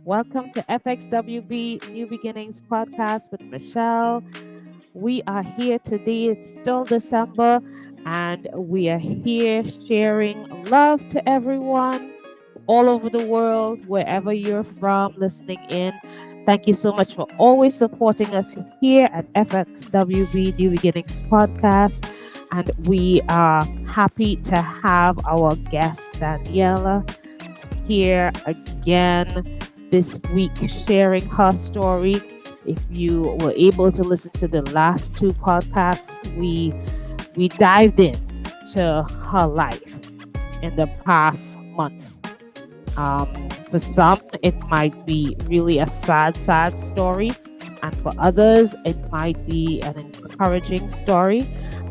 Welcome to FXWB New Beginnings podcast with Michelle. We are here today. It's still December, and we are here sharing love to everyone all over the world, wherever you're from, listening in. Thank you so much for always supporting us here at FXWB New Beginnings podcast. And we are happy to have our guest, Daniela, here again this week, sharing her story. If you were able to listen to the last two podcasts, we dived in to her life in the past months. For some, it might be really a sad story, and for others, it might be an encouraging story.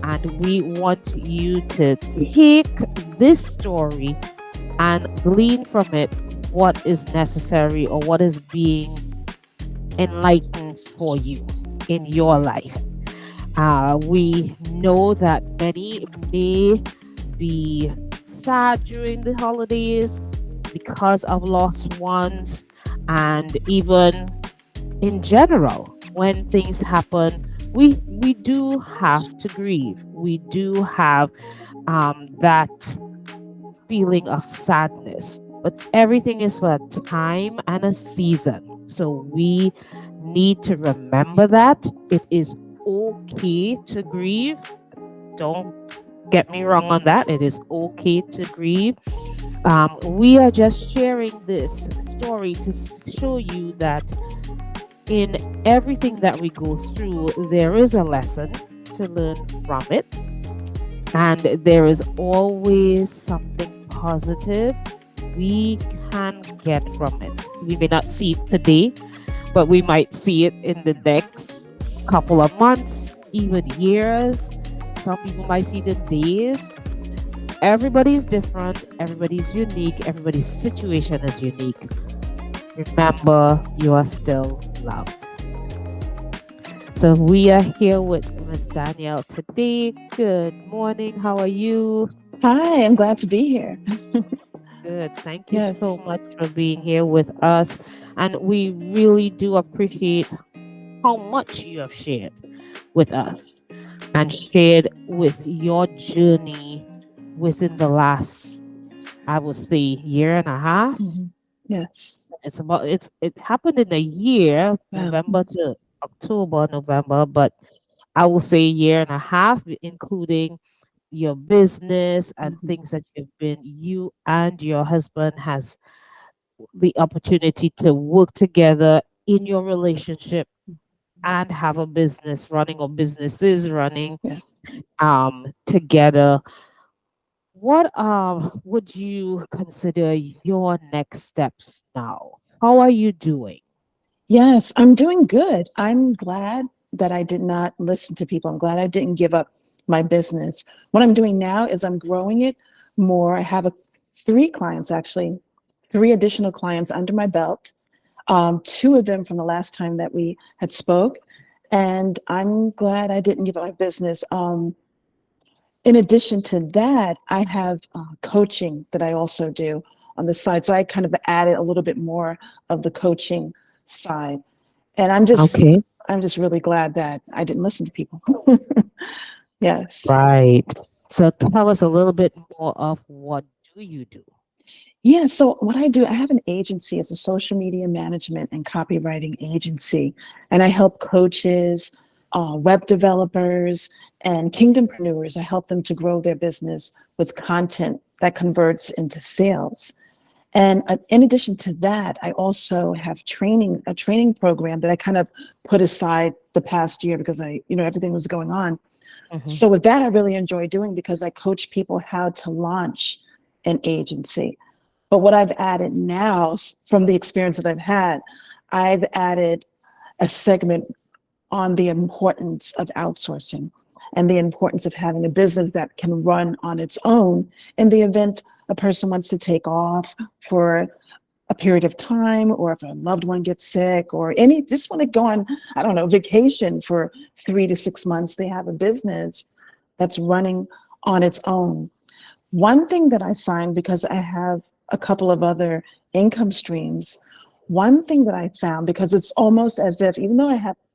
And we want you to take this story and glean from it what is necessary or what is being enlightened for you in your life. We know that many may be sad during the holidays because of lost ones, and even in general, when things happen, we do have to grieve. We do have that feeling of sadness, but everything is for a time and a season. So we need to remember that it is okay to grieve. Don't get me wrong on that. It is okay to grieve. We are just sharing this story to show you that in everything that we go through, there is a lesson to learn from it, and there is always something positive we can get from it. We may not see it today, but we might see it in the next couple of months, even years. Some people might see it in days. Everybody's different, everybody's unique, everybody's situation is unique. Remember, you are still loved. So we are here with Miss Danielle today. Good morning. How are you? Hi, I'm glad to be here. Good. Thank you so Yes. much for being here with us. And we really do appreciate how much you have shared with us and shared with your journey within the last, I would say, year and a half. Mhm. Yes. It happened in a year, Wow. November to October, November, but I will say year and a half, including your business and Mhm. things that you and your husband has the opportunity to work together in your relationship and have a business running or businesses running Yeah. together. What would you consider your next steps now? How are you doing? Yes, I'm doing good. I'm glad that I did not listen to people. I'm glad I didn't give up my business. What I'm doing now is I'm growing it more. I have three clients, actually, three additional clients under my belt. Two of them from the last time that we had spoke, and I'm glad I didn't give up my business. In addition to that, I have coaching that I also do on the side. So I kind of added a little bit more of the coaching side. And Okay. I'm just really glad that I didn't listen to people. Yes. Right. So tell us a little bit more of what do you do? Yeah. So what I do, I have an agency. It's a social media management and copywriting agency, and I help coaches, web developers, and kingdompreneurs. I help them to grow their business with content that converts into sales. And in addition to that, I also have a training program that I kind of put aside the past year because everything was going on. Hmm. So with that, I really enjoy doing because I coach people how to launch an agency. But what I've added now from the experience that I've had, I've added a segment on the importance of outsourcing and the importance of having a business that can run on its own in the event a person wants to take off for a period of time, or if a loved one gets sick, or just want to go on, I don't know, vacation for 3 to 6 months. They have a business that's running on its own. One thing that I find, because I have a couple of other income streams, one thing that I found, because it's almost as if, even though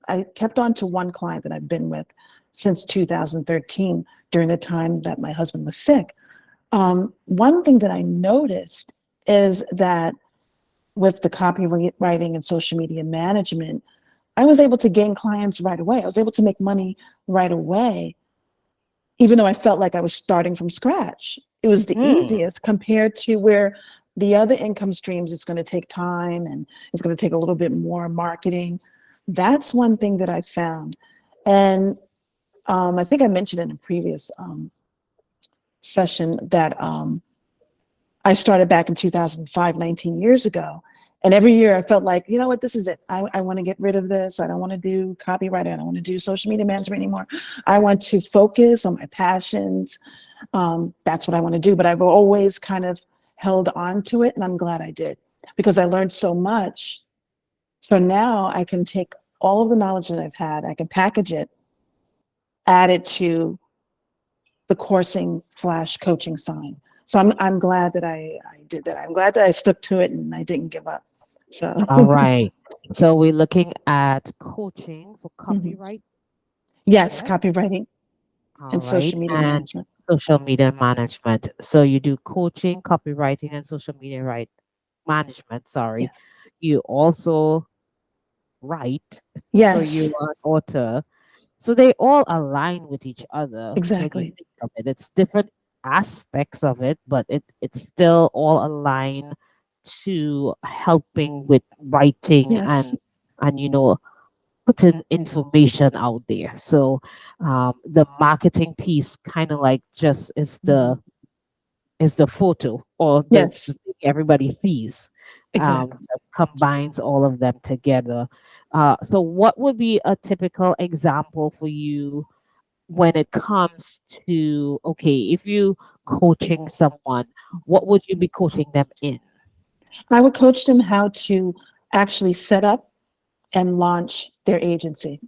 I kept on to one client that I've been with since 2013 during the time that my husband was sick. One thing that I noticed is that with the copywriting and social media management, I was able to gain clients right away. I was able to make money right away, even though I felt like I was starting from scratch. It was the Mm. easiest compared to where the other income streams, it's going to take time and it's going to take a little bit more marketing. That's one thing that I found. And I think I mentioned in a previous session that I started back in 2005, 19 years ago. And every year I felt like, you know what, this is it. I want to get rid of this. I don't want to do copywriting. I don't want to do social media management anymore. I want to focus on my passions. That's what I want to do. But I've always kind of held on to it. And I'm glad I did, because I learned so much. So now I can take all of the knowledge that I've had, I can package it, add it to the coursing / coaching side. So I'm glad that I did that. I'm glad that I stuck to it and I didn't give up. So All right. So we're looking at coaching for mhm. copyright, Yes, correct? copywriting All and right. social media And management. social media management. So you do coaching, copywriting, and social media management. Sorry. Yes. You also write. So you Yes, are an author. So they all align with each other when you exactly. think of it. It's different aspects of it, but it's still all aligned to helping with writing Yes. and putting information out there. So the marketing piece kind of like just Mhm. is the photo or the Yes, thing everybody sees. exactly. That combines all of them together. So what would be a typical example for you when it comes to, okay, if you coaching someone, what would you be coaching them in? I would coach them how to actually set up and launch their agency.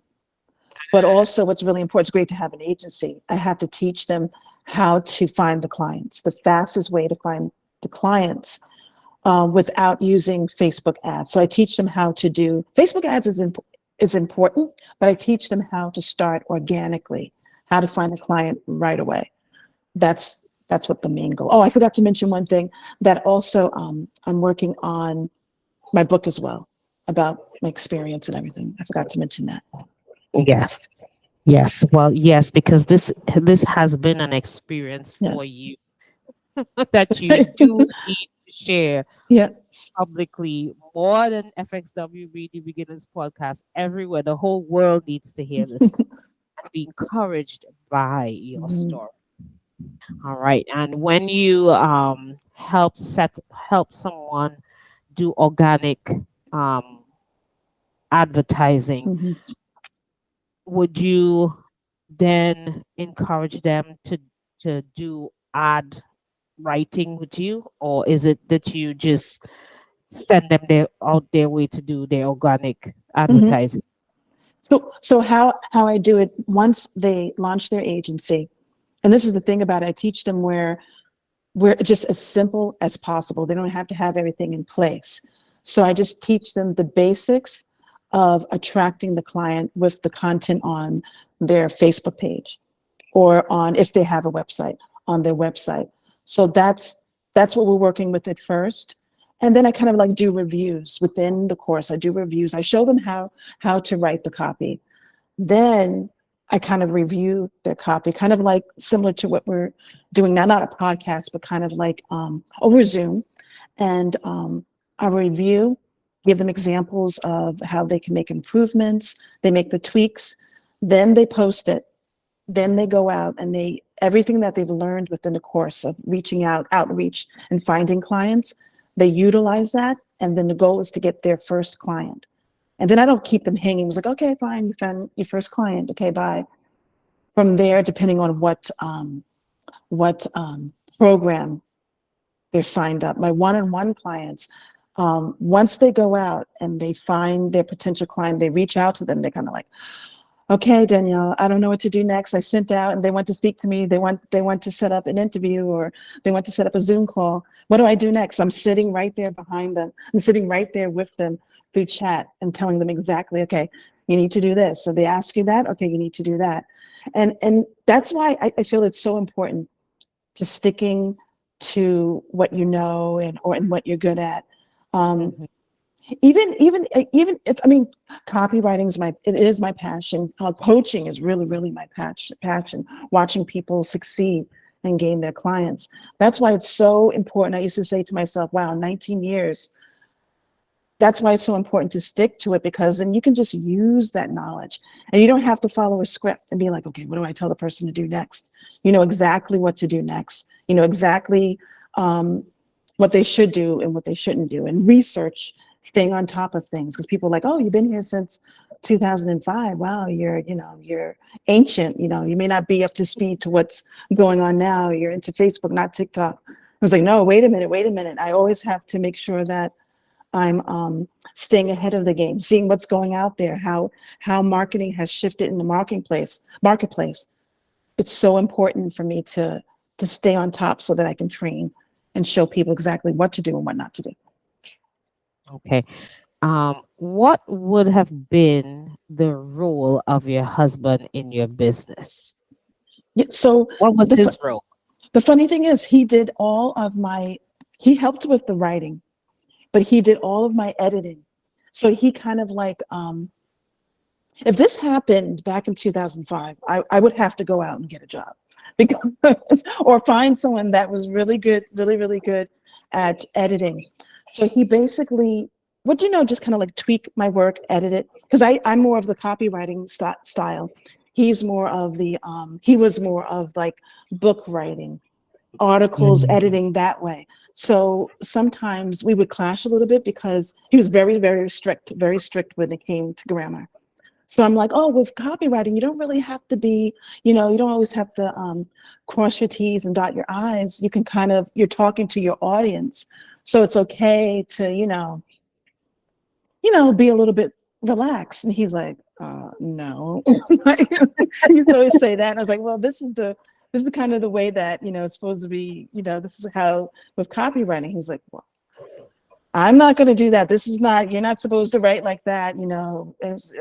But also, what's really important, it's great to have an agency. I have to teach them how to find the clients, the fastest way to find the clients without using Facebook ads. So I teach them how to do Facebook ads is important, but I teach them how to start organically, how to find a client right away. That's what the main goal. Oh, I forgot to mention one thing that also I'm working on my book as well about my experience and everything. I forgot to mention that. Yes. Yes. Well, yes, because this has been an experience for Yes. you that you do need to share Yes. publicly more than FXW Read Beginners podcast everywhere. The whole world needs to hear this and be encouraged by your Mhm. story. All right. And when you help someone do organic um advertising, Mhm. would you then encourage them to do ad writing with you, or is it that you just send them out their way to do their organic Mhm. advertising? So how I do it once they launch their agency, and this is the thing about it, I teach them where we're just as simple as possible. They don't have to have everything in place. So I just teach them the basics of attracting the client with the content on their Facebook page or on, if they have a website, on their website. So that's what we're working with at first. And then I kind of like do reviews within the course. I do reviews. I show them how to write the copy. Then I kind of review their copy, kind of like similar to what we're doing now, not a podcast, but kind of like over Zoom. And I review, give them examples of how they can make improvements. They make the tweaks, then they post it. Then they go out and they everything that they've learned within the course of reaching out, outreach, and finding clients, they utilize that. And then the goal is to get their first client. And then I don't keep them hanging. It was like, okay, fine, you found your first client. Okay, bye. From there, depending on what program they're signed up. My one-on-one clients, once they go out and they find their potential client, they reach out to them. They're kind of like, okay, Danielle, I don't know what to do next. I sent out and they want to speak to me. They want to set up an interview or they want to set up a Zoom call. What do I do next? I'm sitting right there behind them. I'm sitting right there with them through chat and telling them exactly, okay, you need to do this. So they ask you that, okay, you need to do that. And that's why I feel it's so important to sticking to what you know and what you're good at. Um, Mhm. even if I mean, copywriting is it is my passion. Coaching is really my passion. Watching people succeed and gain their clients. That's why it's so important. I used to say to myself, wow, 19 years. That's why it's so important to stick to it, because then you can just use that knowledge and you don't have to follow a script and be like, okay, what do I tell the person to do next? You know exactly what to do next. You know exactly um, what they should do and what they shouldn't do, and research, staying on top of things, because people are like, oh, you've been here since 2005. Wow, you're ancient. You know, you may not be up to speed to what's going on now. You're into Facebook, not TikTok. I was like, no, wait a minute. I always have to make sure that I'm staying ahead of the game, seeing what's going out there, how marketing has shifted in the marketplace. It's so important for me to stay on top so that I can train and show people exactly what to do and what not to do. Okay. What would have been the role of your husband in your business? Yeah, so What was the his role? the funny thing is, he did all of my. He helped with the writing, but he did all of my editing. So he kind of like if this happened back in 2005, I would have to go out and get a job because, or find someone that was really good, really good at editing. So he basically, would you know, just kind of like tweak my work, edit it. Because I'm more of the copywriting style. He's more of he was more of like book writing, articles, Mhm. editing that way. So sometimes we would clash a little bit because he was very strict when it came to grammar. So I'm like, oh, with copywriting, you don't really have to be, you don't always have to cross your T's and dot your I's. You can kind of, you're talking to your audience. So it's okay to, be a little bit relaxed. And he's like, no. He used to always say that. And I was like, well, this is kind of the way that, it's supposed to be, this is how with copywriting. He was like, well, I'm not going to do that. This is not, you're not supposed to write like that,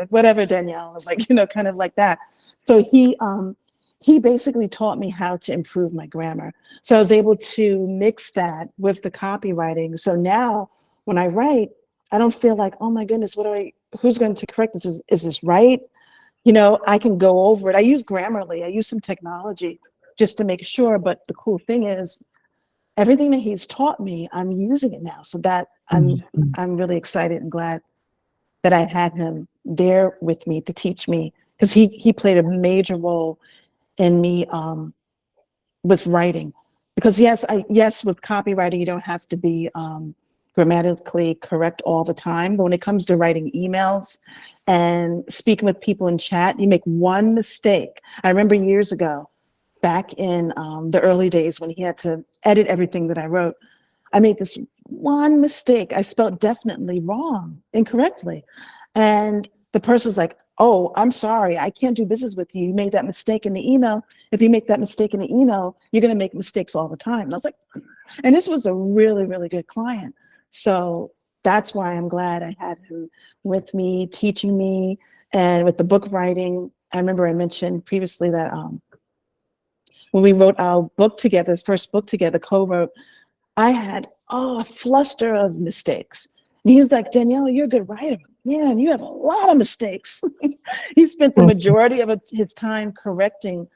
whatever. Danielle was like, kind of like that. So he basically taught me how to improve my grammar. So I was able to mix that with the copywriting. So now when I write, I don't feel like, oh my goodness, who's going to correct this? Is this right? I can go over it. I use Grammarly. I use some technology just to make sure. But the cool thing is, everything that he's taught me, I'm using it now. So that Mhm. I'm really excited and glad that I had him there with me to teach me, because he played a major role in me with writing. Because yes, with copywriting, you don't have to be grammatically correct all the time. But when it comes to writing emails and speaking with people in chat, you make one mistake. I remember years ago, back in the early days when he had to edit everything that I wrote, I made this one mistake. I spelled definitely wrong, incorrectly. And the person's like, oh, I'm sorry, I can't do business with you. You made that mistake in the email. If you make that mistake in the email, you're going to make mistakes all the time. And I was like, and this was a really good client. So that's why I'm glad I had him with me, teaching me. And with the book writing, I remember I mentioned previously that when we wrote our book together, the first book together, co-wrote, I had a fluster of mistakes. And he was like, Danielle, you're a good writer. Man, you have a lot of mistakes. He spent the majority of his time correcting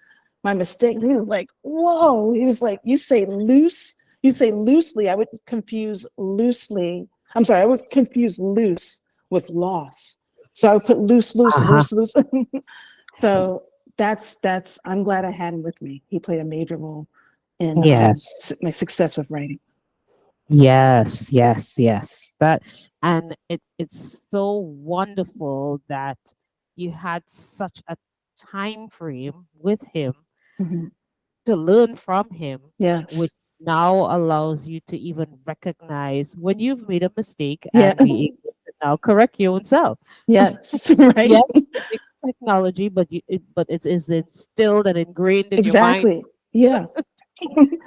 my mistakes. He was like, whoa. He was like, you say loosely. I would confuse loosely. I'm sorry, I would confuse loose with loss. So I would put Uh-huh. loose. So I'm glad I had him with me. He played a major role in Yes. my success with writing. Yes, yes, yes. That and it's so wonderful that you had such a time frame with him Mhm. to learn from him, which Yes. now allows you to even recognize when you've made a mistake Yeah. and be able to now correct your own self. Yes. Right. Yes, it's technology, but but it's is instilled and ingrained in your mind. Exactly. Yeah.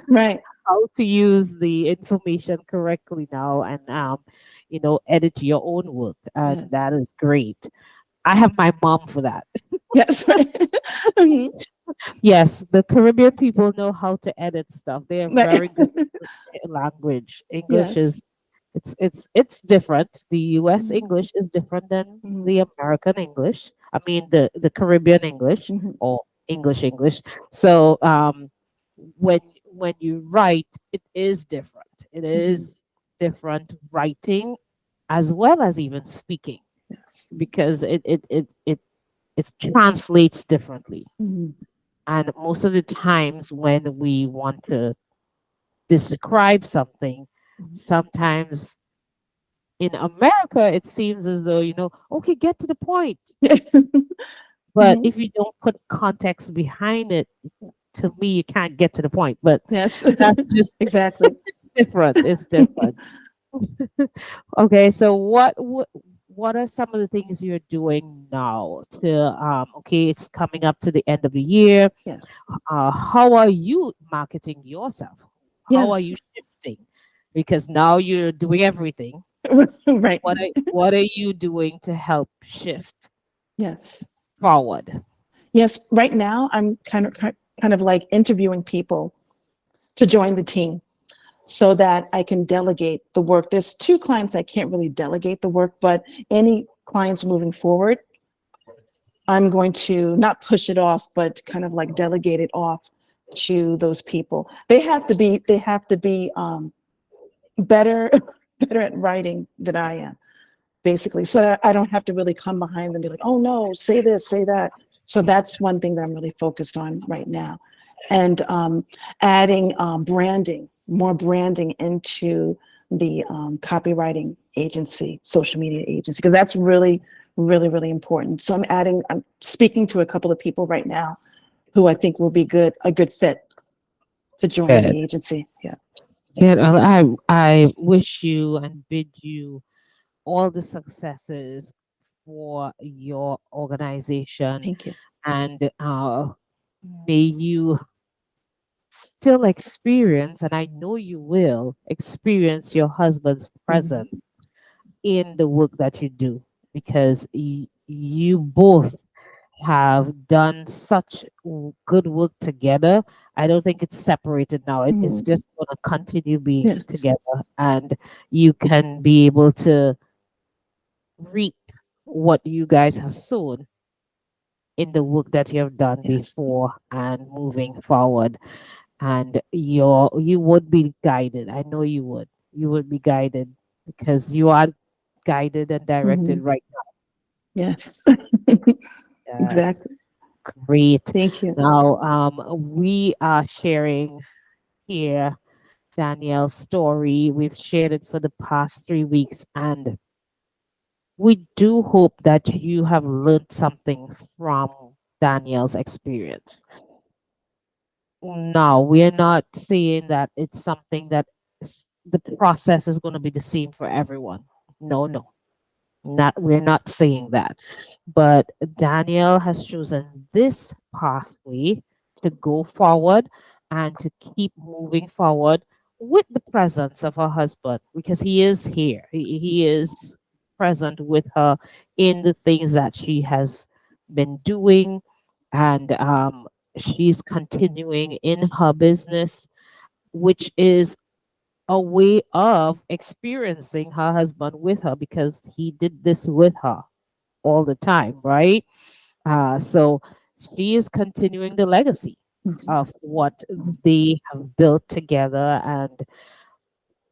Right. how to use the information correctly now, and edit your own work, and Yes. that is great. I have my mom for that. Yes. Right. Mhm. Yes, the Caribbean people know how to edit stuff. They are Right. very good with language. English Yes. is it's different. The US Mhm. English is different than Mhm. the American English. I mean the Caribbean English, Mhm. or English. So when you write, it is different. It Mhm. is different writing as well as even speaking, Yes. because it translates differently. Mhm. And most of the times when we want to describe something, Mhm. sometimes in America, it seems as though, okay, get to the point. Yes. But Mhm. if you don't put context behind it, to me, you can't get to the point. But Yes. that's just, Exactly. it's different. It's different. Okay, so what are some of the things you're doing now to okay, it's coming up to the end of the year. Yes. How are you marketing yourself? How are Yes. you shifting? Because now you're doing everything. Right. What are you doing to help shift Yes. forward? Yes. Right now, I'm kind of like interviewing people to join the team so that I can delegate the work. There's two clients I can't really delegate the work, but any clients moving forward, I'm going to not push it off, but kind of like delegate it off to those people. They have to be better better at writing than I am, basically. So that I don't have to really come behind them and be like, oh no, say this, say that. So that's one thing that I'm really focused on right now. And adding branding, more branding into the copywriting agency, social media agency, because that's really, really, really important. So I'm speaking to a couple of people right now who I think will be a good fit to join Good. the agency. Yeah. Good. I wish you and bid you all the successes for your organization, Thank you. and may you still experience, and I know you will experience, your husband's Mhm. presence in the work that you do, because you both have done such good work together. I don't think it's separated now. It's Mhm. just going to continue being Yes. together, and you can be able to reap what you guys have sown in the work that you have done Yes. before and moving forward. And you would be guided. I know you would be guided, because you are guided and directed Mhm. right Yes. now. Yes, Exactly. great. Thank you. Now we are sharing here Danielle's story. We've shared it for the past 3 weeks, and we do hope that you have learned something from Danielle's experience. No, we're not saying that it's something that the process is going to be the same for everyone. No, no, not we're not saying that. But Danielle has chosen this pathway to go forward and to keep moving forward with the presence of her husband, because he is here. He is present with her in the things that she has been doing, and she's continuing in her business, which is a way of experiencing her husband with her, because he did this with her all the time, right? So she is continuing the legacy Mhm. of what they have built together, and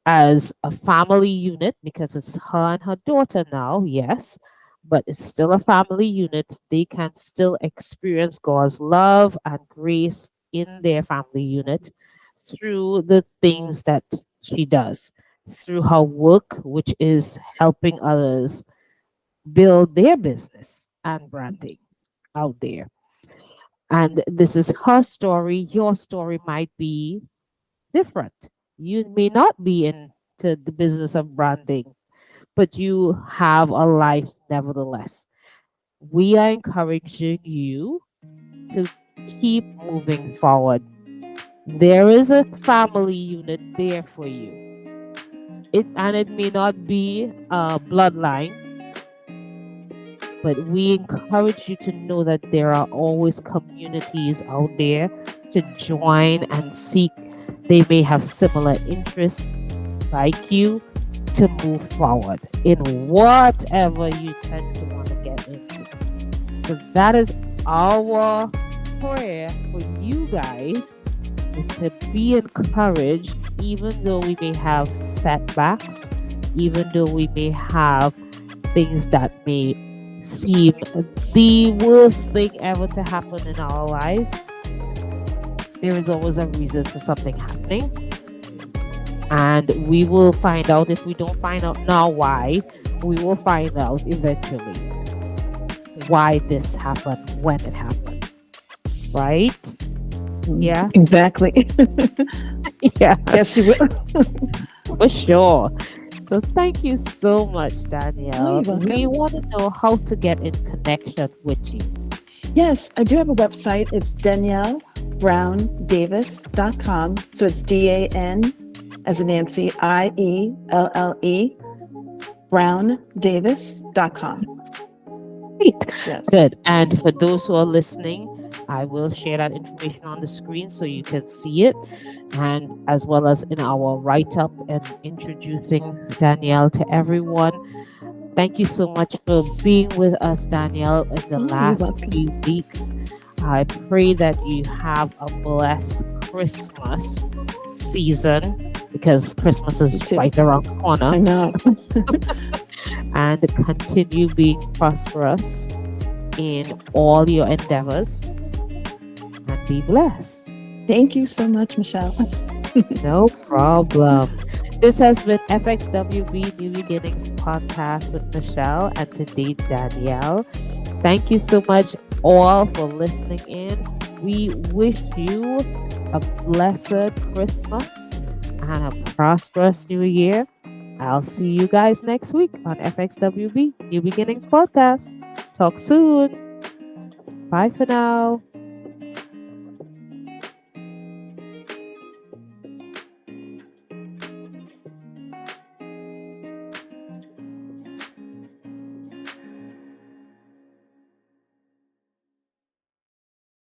as a family unit, because it's her and her daughter now, yes, but it's still a family unit. They can still experience God's love and grace in their family unit through the things that she does, through her work, which is helping others build their business and branding out there. And this is her story. Your story might be different. You may not be into the business of branding, but you have a life nevertheless. We are encouraging you to keep moving forward. There is a family unit there for you. It may not be a bloodline, but we encourage you to know that there are always communities out there to join and seek. They may have similar interests like you to move forward in whatever you tend to want to get into. So that is our prayer for you guys, is to be encouraged even though we may have setbacks, even though we may have things that may seem the worst thing ever to happen in our lives. There is always a reason for something happening. And we will find out. If we don't find out now why, we will find out eventually why this happened, when it happened. Right? Yeah. Exactly. Yeah, Yes, you will. for sure. So thank you so much, Oh, Danielle. you're We welcome. want to know how to get in connection with you. Yes, I do have a website. It's DanielleBrownDavis.com. So it's DAN as in Nancy, IELLE, BrownDavis.com. Great. Yes. Good. And for those who are listening, I will share that information on the screen so you can see it, and as well as in our write up and introducing Danielle to everyone. Thank you so much for being with us, Danielle, in the Oh, you're last welcome. few weeks. I pray that you have a blessed Christmas season, because Christmas You is too. right around the corner, I know. and continue being prosperous in all your endeavors, and be blessed. Thank you so much, Michelle. No problem. This has been FXWB New Beginnings podcast with Michelle and today Danielle. Thank you so much all for listening in. We wish you a blessed Christmas and a prosperous new year. I'll see you guys next week on FXWB New Beginnings podcast. Talk soon. Bye for now.